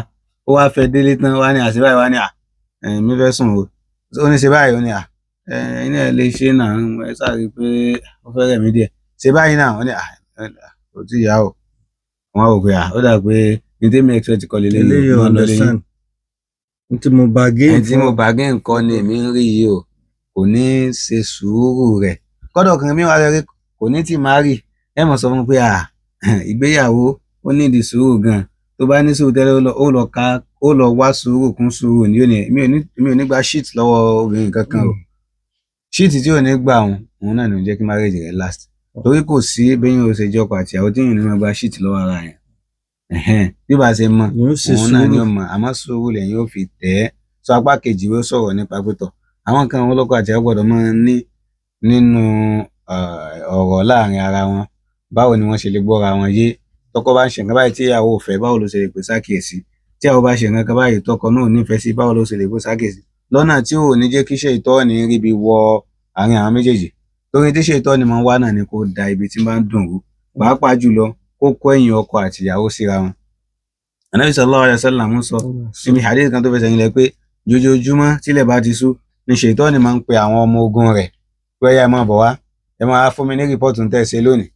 ó wá fẹ́ délé tán wá ní àṣebáyìí wá ní mi fẹ́ sùn o ó ní ṣe báyìí ó ní iná ẹ̀ lè ṣe náà ẹ sáré pé ó fẹ́ rẹ̀ mí díẹ̀ ṣe báyìí náà ó ní kò tí ì yá o wọn rò pé ó dà pé ní tèmi expect kọ́ lélẹ́yìn ọ̀ lọ́lẹ́yìn tí mo bàgé nǹkan ni èmi ń rí yìí o kò ní ṣe sùúrù rẹ̀ kọ́dọ̀ kan mi wá rẹ kò ní tí máa rí ẹ mọ̀ sọ fún pé ìgbéyàwó ó ní ìdí sùúrù gan tó bá ní sùúrù tẹ́lẹ̀ ó lọ wá sùúrù kún sùúrù ní òní mi ò ní gba shit lọ́wọ́ obìnrin kankan o shit tí ò ní gbà òun náà ní ó jẹ́ kí marriage rẹ̀ last torí kò sí bẹ́yìn ó ṣe jẹ́ ọkọ àti ìyàwó tí yìí ní máa gba shit lọ́wọ́ ara yẹn bí bá ṣe mọ̀ yóò ṣe òun náà ni ó sùúrù. mọ̀ àmọ́ sùúrù lẹ́yìn ó fi tẹ̀ ẹ́. So apá kejì ó sọ̀rọ̀ nípa pẹ́tọ̀ àwọn kan wọn lọ́kọ àti ìyàwó gbọ́dọ̀ máa ní nínú ọ̀rọ̀ láàrin ara wọn, báwo ni wọ́n ṣe lè gbọ́ra wọn yé. Tọkọ bá ń ṣe nǹkan báyìí tí ìyàwó ò fẹ́, báwo ló ṣe lè pè sákìyèsí. Tí ìyàwó bá ṣe nǹkan báyìí tọkọ náà ò nífẹ̀ẹ́ sí, báwo ló ṣe lè pè sákìyèsí lọ́nà tí ò ní jẹ́ kí ṣètọ́ọ̀nì ríbi wọ àárín àwọn méjèèjì. Torí tí ṣètọ́ọ̀nì máa ń wá náà ni kó da ibi tí máa ń dùn rú, pàápàá jùlọ kó kó ẹ̀yìn ọkọ àti ìyàwó síra wọn. Ànábì sallallahu alaihi wasallam sọ níbi hadith kan tó fẹsẹ̀ nílẹ̀ pé jojoojúmọ́ tílẹ̀ bá ti ṣú ni ṣètọ́ọ̀nì máa ń pe àwọn ọmọ ogun rẹ̀ pé ẹ máa bọ̀ wá, ẹ máa fún mi ní rìpọ́ọ̀tù ń tẹ̀ ṣe lónìí.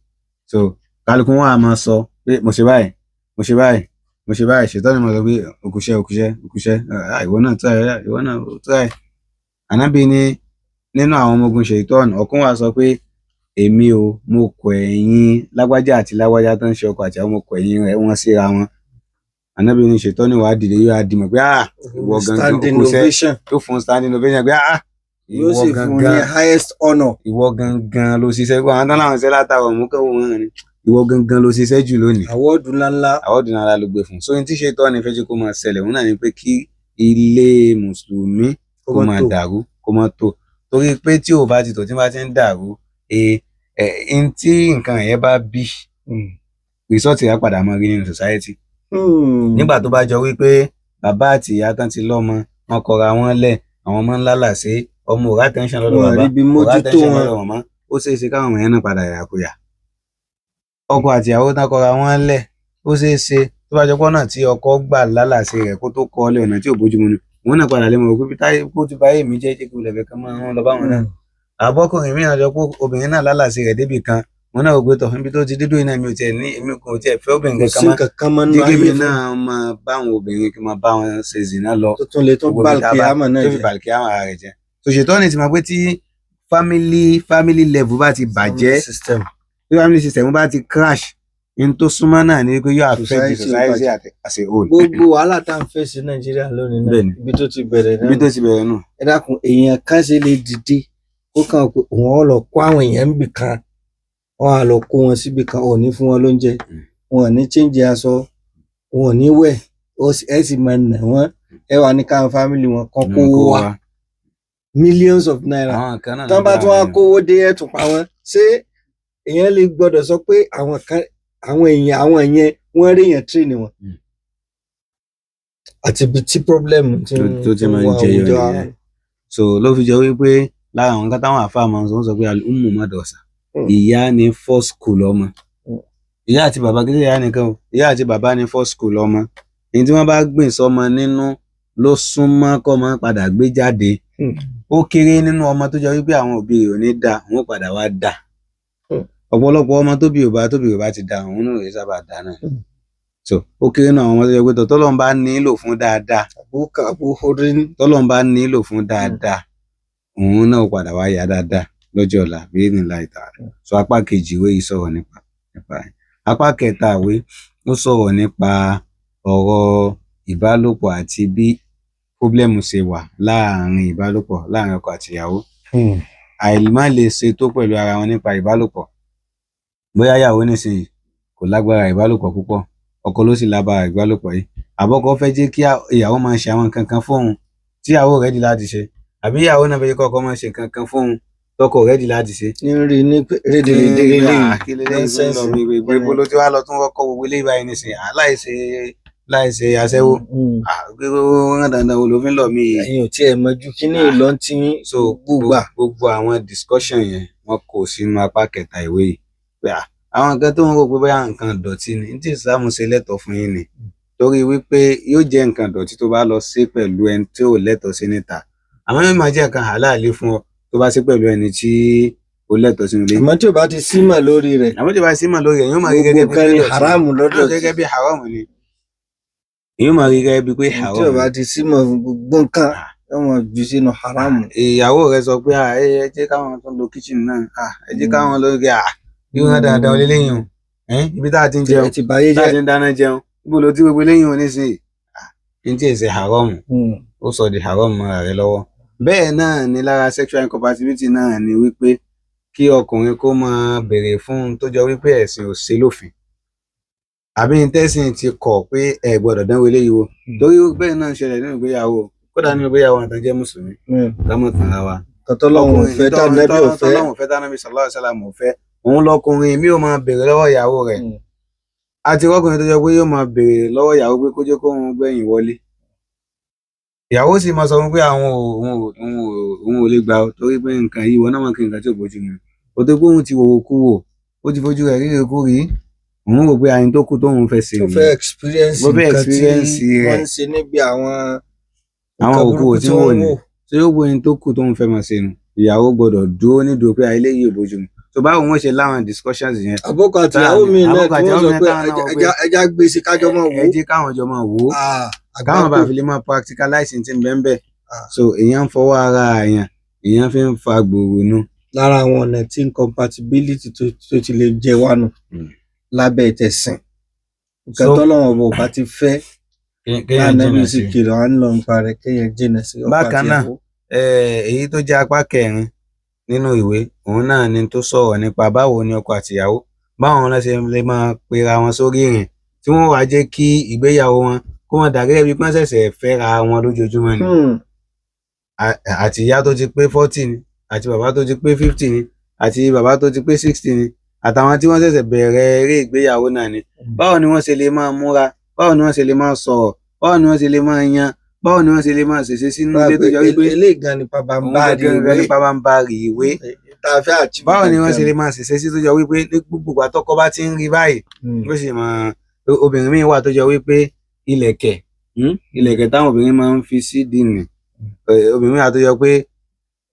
So kálukú wọn á máa sọ pé mo ṣe báyìí mo ṣe báyìí mo ṣe báyìí, ṣètọ́ọ̀nì máa sọ pé òkùṣẹ́ ìwọ náà try. Ànábì ní nínú àwọn ọmọ ogun ṣètọ́ọ̀nì ọ̀kan wà sọ pé èmi o mo kọ ẹ̀yìn lágbájá àti lágbájá tó ń ṣe ọkọ àti àwọn ọmọ kọ ẹ̀yìn rẹ̀ wọ́n síra wọn. Ànábì ní ṣètọ́ọ̀nì wàá dìde yóò á dìmọ̀ pé ìwọ gangan òkùṣẹ́ yóò fún standing ovation pé yóò sì fún ní highest honour. Ìwọ gangan ló ṣiṣẹ́ gbọ́ àwọn tán láwọn ṣe látàwọn mú kẹ́wọ́ wọn ni ìwọ gangan ló ṣiṣẹ́ jù lónìí. àwọ́ọ̀dù ńláńlá ló gbé fún. So ní tí ṣètọ́ọ̀nì fẹ́ jẹ́ kó máa ṣẹlẹ̀ òun náà ni pé kí ilé mùsùlùmí kó máa dàrú kó máa tò, torí pé tí ò bá ti tò tí bá ti ń dàrú tí nǹkan yẹn bá bí rìsọ́ọ̀tì rẹ̀ padà máa rí nínú society. Nígbà tó bá jọ wípé bàbá àti ìyá tán ti lọ́mọ wọn kọra wọn lẹ̀, àwọn ọmọ ńlá là sí ọmọ òrà tẹ́ńṣán lọ́dọ̀ bàbá òrà tẹ́ńṣán lọ́dọ̀ màmá, ó ṣeé ṣe káwọn ọmọ yẹn náà padà yàkuyà. Ọkọ àti ìyàwó tán kọra wọn lẹ̀, ó ṣeé ṣe tó bá jọ pọ́ náà tí ọkọ gbà lálàsí rẹ̀ kó tó kọ́ ọ́ lẹ̀ ọ̀nà tí ò bójúmu ni òun náà padà lè mọ̀ pé táyé kó ti báyé mi jẹ́ kí olùfẹ́ kan máa ń lọ báwọn náà. Àbọ́kùnrin mìíràn jọ pé obìnrin náà lálàsí rẹ̀ débì kan wọn náà gbé tọ̀ níbi tó ti dídú iná mi ò tiẹ̀ fẹ́ obìnrin kankan mọ́ dígí náà máa báwọn obìnrin kí máa bá wọn ṣe zìnà lọ tó tún lè tún bàlùkìyámà náà jẹ́ tó fi bàlùkìyámà rẹ̀ jẹ́. Ṣètọ́ọ̀nì ti mọ̀ pé tí family level bá ti bàjẹ́, tí family system bá ti crash, in tó súnmọ́ náà ni pé yóò affect the society as a whole. Gbogbo wàhálà tá à ń fẹ́ sí Nàìjíríà lónìí náà ibi tó ti bẹ̀rẹ̀ náà. Ẹ dákun èèyàn kan ṣe lè dìde ó kàn pé òun ò lọ kó àwọn èèyàn níbì kan wọn á lọ kó wọn síbì kan ò ní fún wọn lóúnjẹ, wọn ò ní change aṣọ, wọn ò ní wẹ̀, ẹ sì máa nà wọn, ẹ wà ní káwọn family wọn kan kówó wá millions of naira tán bá tún wá kówó dé ẹ tún pa wọn. Ṣé èèyàn lè gbọ́dọ̀ sọ pé àwọn èèyàn wọ́n rí èèyàn train wọn àti ibi tí problem tó ti máa ń jẹyọ nìyẹn. So ló fi jẹ wípé lára àwọn nǹkan táwọn àfáà máa ń sọ pé al-ummu madrasa, ìyá ni first school ọmọ. Ìyá àti bàbá kí ìyá nìkan o, ìyá àti bàbá ni first school ọmọ. Èyí tí wọ́n bá gbìn sọmọ nínú ló súnmọ́ kọ́ máa padà gbé jáde. Ó kéré nínú ọmọ tó jẹ́ wípé àwọn òbí rẹ̀ ò ní dá wọn padà wá dá. Ọ̀pọ̀lọpọ̀ ọmọ tóbi ò bá ti dá òun náà sábà dá náà. So ó kéré náà àwọn ọmọ tó jẹ́ pé tọ́lọ́run bá nílò fún dáadáa tọ́lọ́run bá nílò fún dáadáa òun náà padà wá yá dáadáa lọ́jọ́ ọ̀la bí ní láì tààrà. So apá kejì ìwé yìí sọ̀rọ̀ nípa ẹ̀. Apá kẹta ìwé ó sọ̀rọ̀ nípa ọ̀rọ̀ ìbálòpọ̀ àti bí pọ́blẹ́mù ṣe wà láàárín ìbálòpọ̀ láàárín ọkọ àti ìyàwó. Àìmá lè ṣe tó pẹ̀lú ara wọn nípa ìbálòpọ̀. Bóyá ìyàwó nísìnyí kò lágbára ìbálòpọ̀ púpọ̀, ọkọ ló sì lágbára ìbálòpọ̀ yìí. Àbọ́kọ fẹ́ jẹ́ kí ìyàwó máa ṣe àwọn nǹkan kan fóun tí ìyàwó rẹ́dí láti ṣe, àbí ìyàwó náà fẹ́ jẹ́ kọ́kọ́ máa ṣe nǹkan kan fóun tọkọ rẹ́dí láti ṣe. ní rí ní rédèrèdè gbogbo ló ti wá lọ tún kọ́kọ́ gbogbo ilé ìbáyìí nísìnyí láìṣe aṣẹ́wó rán dandan olófin lọ mí. ẹ̀yin ò tiẹ̀ mọ̀jú kíní ìlọ tí so gbogbo àwọn discussion yẹn wọ́n kó sínú apá kẹta ìwé yìí pé àwọn nǹkan tó ń rò pé bóyá nǹkan ìdọ̀tí ni ní tí ìsìlámù ṣe lẹ́tọ̀ọ́ fún yín ni, torí wípé yóò jẹ́ nǹkan ìdọ̀tí tó bá lọ sí pẹ̀lú ẹni tí ò lẹ́tọ̀ọ́ sí níta, àmọ́ yóò máa jẹ́ nǹkan hàlálì fún ọ tó bá sí pẹ̀lú ẹni tí ó lẹ́tọ̀ọ́ sínú ilé. àmọ́ tí ò bá ti símà lórí rẹ̀ yóò máa rí gẹ́gẹ́ bí haramu lọ́dọ̀ gẹ́gẹ́ bí haramu ni yóò máa rí gẹ́gẹ́ bí pé haramu. tí ò bá ti símà gbogbo nǹkan yóò máa jù sínú haramu. ìyàwó rẹ sọ pé ẹ jẹ́ káwọn tó lo kitchen náà ẹ jẹ́ káwọn lọ rí yóò rán dáadáa olé lẹ́yìn o ibi tá a ti ń jẹun tá a ti ń dáná jẹun níbo ló ti gbogbo lẹ́yìn o nísìnyí kí n tí ì ṣe haramu ó sọ di haramu mọ́ra rẹ lọ́wọ́. Bẹ́ẹ̀ náà ni lára sexual incompatibility náà ni wípé kí ọkùnrin kó máa béèrè fún tó jọ wípé ẹ̀sìn ò ṣe lófin, àbí tẹ́sìn ti kọ̀ pé ẹ gbọ́dọ̀ dánwò eléyìí wò torí bẹ́ẹ̀ náà ń ṣẹlẹ̀ nínú ìgbéyàwó kódà nínú ìgbéyàwó àtàjẹ́ mùsùlùmí lámọ̀ tàn ra wa. tọ́lọ́hún ò fẹ́ tánàbí ò fẹ́ tọ́lọ́hún fẹ́ tánàbí sallallahu alaihi wasallam ò fẹ́ òun lọkùnrin mi ò máa béèrè lọ́wọ́ ìyàwó rẹ̀ àti ọkùnrin tó jẹ́ pé yóò máa béèrè lọ́wọ́ ìyàwó pé kó jẹ́ kó òun gbẹ̀yìn wọlé ìyàwó sì máa sọ fún pé àwọn òun ò lè gbà torí pé nǹkan yìí wọn náà máa kí nǹkan tí ò bójú mu ó tó pé òun ti wòwò kú wò ó ti fojú rẹ̀ ríre kú rí òun rò pé àyìn tó kù tóun fẹ́ ṣe ó fẹ́ experience nǹkan tí wọ́n ń ṣe níbi àwọn òkú tí wọ́n ní tí ó wo ẹni tó kù tóun fẹ́ máa ṣe nù ìyàwó gbọ́dọ̀ dúró nídùú pé àìlè yìí ò bójú mu tó báwo wọ́n ṣe láwọn discussions yẹn. àbókò àtìyàwó mi náà tí wọ́n sọ pé ẹja gbé sí kájọ máa wò ó. ẹ jẹ́ káwọn jọ máa wò ó káwọn bá fi lè máa practicalize ti ń bẹ́ẹ̀ bẹ́ẹ̀ so èèyàn ń fọwọ́ ara èèyàn fi ń fa gbòòrò nù. lára àwọn ọ̀nà tí incompatibility tó ti lè jẹ wá nù lábẹ́ ìtẹ̀sìn nǹkan tọ́lọ́wọ́n bò bá ti fẹ́ lánàá sì kìlọ̀ à ń lọ nípa rẹ̀ kéèyàn jìnnà sí ọkọ àti ìyàwó. èyí tó jẹ́ apá kẹrin nínú ìwé òun náà ni tó sọ̀rọ̀ nípa báwo ni ọkọ àtìyàwó báwọn náà ṣe lè máa pera wọn sórí ìrìn tí wọ́n wá jẹ́ kí ìgbéyàwó wọn kó wọn dà gẹ́gẹ́ bí pọ́n ṣẹ̀ṣẹ̀ fẹ́ra wọn lójoojúmọ́ ni àti ìyá tó ti pé 40 ni àti bàbá tó ti pé 50 ni àti bàbá tó ti pé 60 ni àtàwọn tí wọ́n ṣẹ̀ṣẹ̀ bẹ̀rẹ̀ eré ìgbéyàwó náà ni báwo ni wọ́n ṣe lè máa múra báwo ni wọ́n ṣe lè máa sọ̀rọ̀ báwo ni wọ́n ṣe lè máa yan báwo ni wọ́n ṣe lè máa ṣèṣe sínú ilé tó jọ wípé eléyìí gan ni pabambarì ìwé báwo ni wọ́n ṣe lè máa ṣèṣe sí tó jọ wípé ní gbogbo àtọkọ bá ti ń rí báyìí ó sì máa obìnrin míì wà tó jọ wípé ilẹ̀kẹ̀ táwọn obìnrin máa ń fi sí dìní obìnrin míì wà tó jọ pé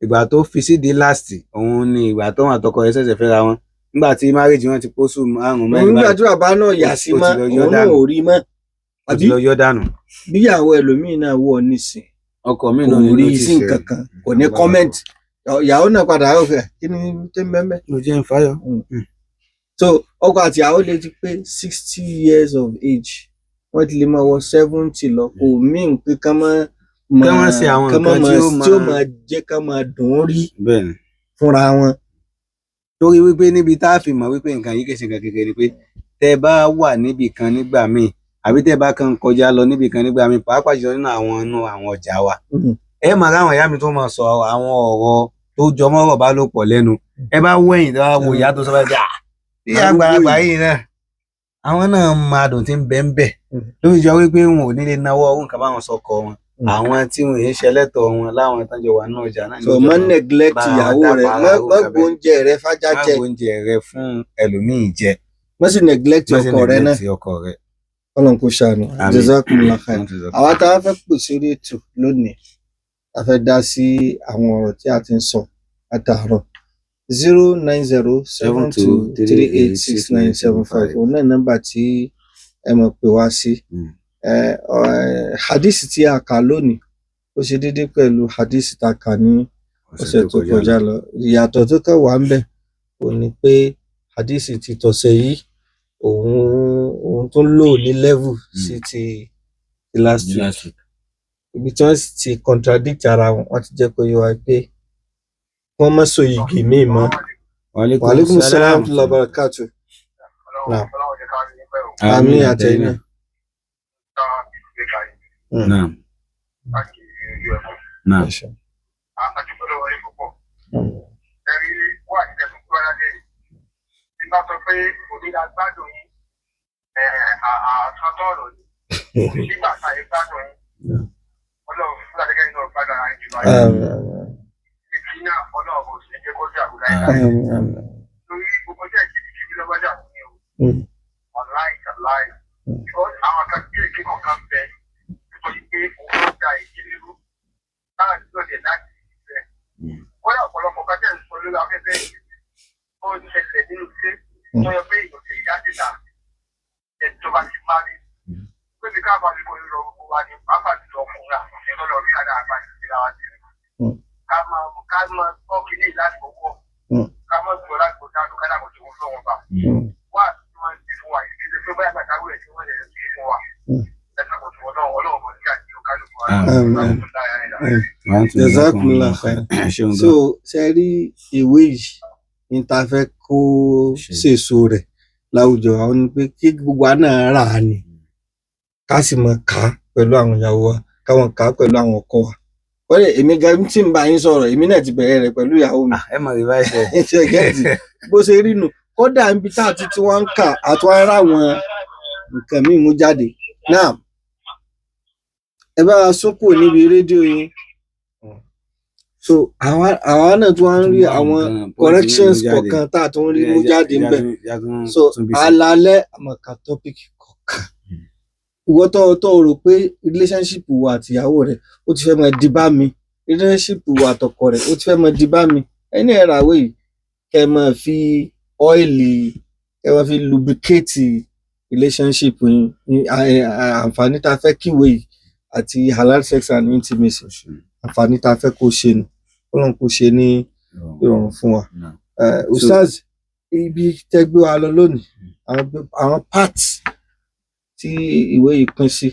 ìgbà tó fi sí di last òun ni ìgbà tó wọn àtọkọ rẹ̀ ṣẹ̀ṣẹ̀ fẹ́ra wọn nígbà tí marriage wọn ti pósù 5 mẹ́rin nígbà tí bàbá náà yà sí mọ́ òun náà ò rí mọ́ àbí lọ yọ dànù. bíyàwó ẹlòmíín náà wọ nísìn ọkọ mi náà kò rí sí nǹkan kan kò ní comment ìyàwó náà padà ó fẹ́ kí ni tó ń bẹ́ẹ̀ ló jẹ́ ń fáyọ. so ọkọ àti ìyàwó lè ti pé 60 years of age wọ́n ti lè máa wọ 70 lọ kò mean pé ká máa ṣe àwọn nǹkan tí ó máa jẹ́ ká máa dùn ún rí bẹ́ẹ̀ni fúnra wọn. torí wípé níbi tá a fi mọ̀ wípé nǹkan yìí kèsì nǹkan kékeré pé tẹ́ bá wà níbì kan nígbà míì àbí tẹ́ bá kàn kọjá lọ níbì kan nígbà míì pàápàá jùlọ nínú àwọn ọjà wa ẹ máa ráwọn ìyá mi tó máa sọ àwọn ọ̀rọ̀ tó jọmọ́ ọ̀rọ̀ bá lò pọ̀ lẹ́nu ẹ bá wẹ̀yìn tó bá wo ìyá tó sọ bá dà bí àgbàlagbà yìí náà àwọn náà máa dùn tí ń bẹ ń bẹ ló fi jọ wípé wọn ò nílé náwó ọ̀hún kan báwọn sọkọ wọn àwọn tí wọn yìí ṣẹlẹtọ wọn láwọn tán jọ wà náà ọjà náà. so má neglect ìyàwó rẹ má gbóúnjẹ rẹ fájá jẹ má gbóúnjẹ rẹ fún ẹlòmíì jẹ má sì neglect ọkọ rẹ náà Ọlọ́run kò ṣàánú jazakumullah khair. àwa tá a fẹ́ pè sórí ètò lónìí a fẹ́ dá sí àwọn ọ̀rọ̀ tí a ti ń sọ àtàárọ̀ 09072386975 òun náà nọ́mbà tí ẹ mọ̀ pé wá sí. hadith tí a kà lónìí ó ṣe déédéé pẹ̀lú hadith tá a kà ní ọ̀sẹ̀ tó kọjá lọ ìyàtọ̀ tó kàn wá ń bẹ̀ ò ní pé hadith ti tọ̀sẹ̀ yìí òun tó lò ní level sí ti last week ibi tí wọ́n sì ti contradict ara wọn wọ́n ti jẹ́ kó yé wa pé wọ́n má so igi míì mọ́. wàhálẹ́kùn sálàmù tó lọ barakatu. àmín àtẹ̀yìn náà. Naam. Naam. Jazakumullah khair. So ṣe rí ìwé yìí ní ta fẹ́ kó ṣèso rẹ̀ láwùjọ àwọn ni pé kí gbogbo wa náà rà á ni ká sì mọ kà á pẹ̀lú àwọn ìyàwó wa káwọn kà á pẹ̀lú àwọn ọkọ wa wọ́n lè èmi gan tí ń bá yín sọ̀rọ̀ èmi náà ti bẹ̀rẹ̀ rẹ̀ pẹ̀lú ìyàwó mi ẹ mọ̀ rí báyìí ṣe gẹ́ẹ̀tì bó ṣe rí nù kódà níbi tá àti tí wọ́n ń kà àti wọ́n rà àwọn nǹkan míì mú jáde náà ẹ bá wa sókò níbi rédíò yín so àwa náà tún wá ń rí àwọn corrections kọ̀ọ̀kan tá a tún rí mú jáde ńbẹ̀ so alalẹ́ àmọ̀ká topic kọ̀ọ̀kan ìwọ tó rò pé relationship wa àtìyàwó rẹ̀ ó ti fẹ́ mọ di bá mi relationship wa àtọkọ rẹ̀ ó ti fẹ́ mọ di bá mi ẹni ẹ̀ ràwé yìí kẹ́ mọ fi ọ́ìlì kẹ́ mọ fi lubricate relationship yín àǹfààní tá a fẹ́ kíwèé yìí àti halal sex and intimacy àǹfààní tá a fẹ́ kó ṣe nù Ọlọ́run kó ṣe ní ìrọ̀rùn fún wa ustaz ibi tẹ́gbẹ́ wa lọ lónìí àwọn parts tí ìwé yìí pín sí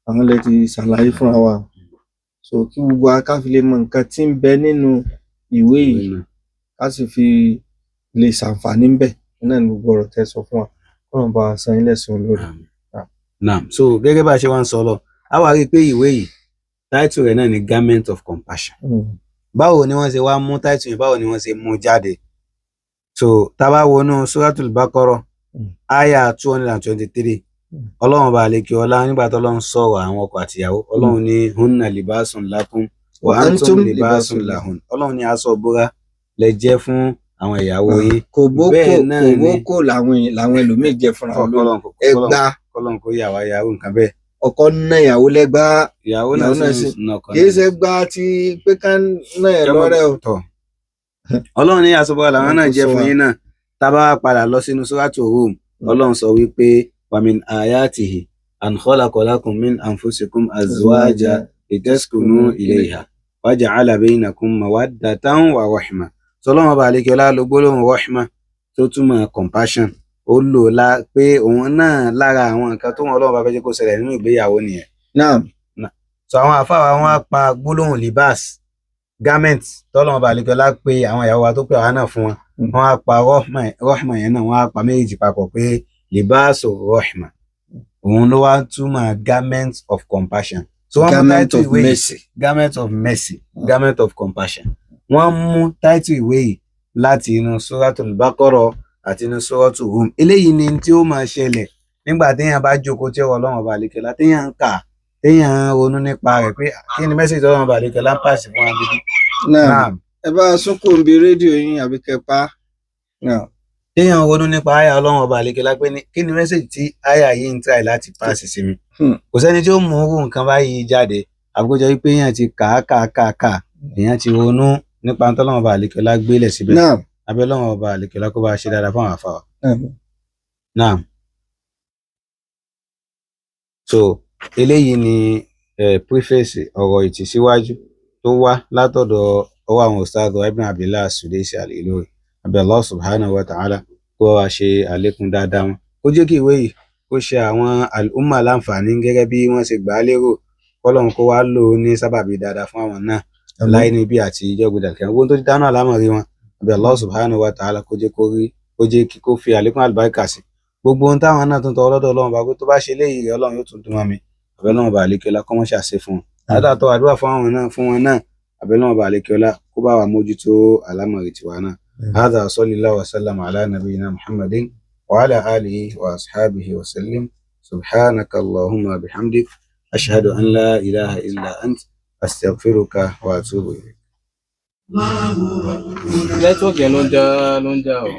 àwọn lè ti ṣàlàyé fúnra wa so kí gbogbo wa ká fi lè mọ nǹkan tí ń bẹ nínú ìwé yìí ká sì fi lè ṣàǹfààní ń bẹ náà ní gbogbo ọ̀rọ̀ tẹ́ sọ fún wa Ọlọ́run bá san yín lẹ́san olóore. Naam so gẹ́gẹ́ bá a ṣe wá ń sọ lọ a wá rí i pé ìwé yìí title rẹ̀ náà ni Garment of Compassion. Báwo ni wọ́n ṣe wá mú title yìí báwo ni wọ́n ṣe mú jáde so tá bá wọnú Suratul Baqarah aya 223 Ọlọ́run bá lékè ọlá nígbà tó Ọlọ́run sọ̀rọ̀ àwọn ọkọ àtìyàwó Ọlọ́run ní hunna libasun lakum wa antum libasun lahun Ọlọ́run ní aṣọ ìbora lẹ jẹ́ fún àwọn ìyàwó yín kò bókò làwọn ẹlòmíì jẹ fúnra wọn ẹgbà Ọlọ́run kò yà wá yàwó nǹkan bẹ́ẹ̀ ọkọ ná ìyàwó lẹ́gbà ìyàwó náà sì kì í ṣe gbà tí pé ká ná ẹ lọ́rẹ́ o. Ọlọ́run ní aṣọ ìbora làwọn náà jẹ́ fún yín náà tá bá padà lọ sínú Suratul Rum Ọlọ́run sọ wípé ومن آياته أن خلق لكم من أنفسكم أزواجا لتسكنوا إليها وجعل بينكم مودة ورحمة sọlọ́wọ́n bá lékè ọlá ló gbólóhùn rahma tó túmọ̀ compassion ó lò pé òun náà lára àwọn nǹkan tó wọn Ọlọ́run bá fẹ́ jẹ́ kó ṣẹlẹ̀ nínú ìgbéyàwó nìyẹn. so àwọn àfáà wọn á pa gbólóhùn libas garment tọ́lọ́wọ́n bá lékè ọlá pé àwọn ìyàwó wa tó pè àwọn náà fún wọn á pa rahma yẹn náà wọn á pa méjì papọ̀ pé libasu rahma òun ló wá túmọ̀ garment of compassion so wọ́n mú title ìwé yìí garment of mercy garment of compassion wọ́n mú title ìwé yìí láti inú Suratul Baqarah àti inú Suratul Rum eléyìí ni tí ó máa ṣẹlẹ̀ nígbà téèyàn bá jókòó tí ọ̀rọ̀ Ọlọ́run bá lékè lá téèyàn ń kà téèyàn ń ronú nípa rẹ̀ pé kí ni message Ọlọ́run bá lékè lá ń pàṣẹ fún wa gidi. náà ẹ bá a sún kò ń bi rédíò yín àbí kẹpa náà téèyàn ronú nípa àyà Ọlọ́run ọba àlekè lápẹ́ ní kí ni mẹ́sẹ̀jì tí àyà yìí ń try láti pass sí mi kò sẹ́ni tí ó mú irú nǹkan báyìí jáde àbúkọ́jọ́ wípé èèyàn ti kà èèyàn ti ronú nípa Ọlọ́run ọba àlekè lá gbélẹ̀ síbẹ̀ abẹ́ Ọlọ́run ọba àlekè lá kó bá ṣe dáadáa fún àwọn àfáà. Naam so eléyìí ni preface ọ̀rọ̀ ìtìsíwájú tó wá látọ̀dọ̀ ọwọ́ àwọn ustaz Ibn Abdillah As-Sudaysi Al-Ilory àbí Allah subhanahu wa ta'ala kó wá ṣe àlékún dáadáa wọn kó jẹ́ kí ìwé yìí kó ṣe àwọn al-umma láǹfààní gẹ́gẹ́ bí wọ́n ṣe gbà á lérò kọ́lọ́run kó wá lò ó ní sábàbí dáadáa fún àwọn náà láì níbi àti ìjọgbìdà kẹrin gbogbo tó ti dáná àlámọ̀rí wọn àbí Allah subhanahu wa ta'ala kó jẹ́ kó rí kó jẹ́ kó fi àlékún àlùbáríkà sí gbogbo ohun táwọn náà tún tọ ọlọ́dọ̀ Ọlọ́run bá gbé tó bá ṣe léyìí rẹ̀ Ọlọ́run yóò tún dùn mọ́ mi àbí Ọlọ́run bá àlékẹ́lá kọ́ mọ́ ṣàṣe fún wọn àdàtọ̀ àdúrà fún wọn náà àbí Ọlọ́run bá àlékẹ́lá kó bá wa mójútó àlámọ̀rí tiwa náà. هذا صلى الله وسلم على نبينا محمد وعلى آله وأصحابه وسلم سبحانك اللهم وبحمدك أشهد أن لا إله إلا أنت أستغفرك وأتوب إليك. Network yẹn ló ń já o.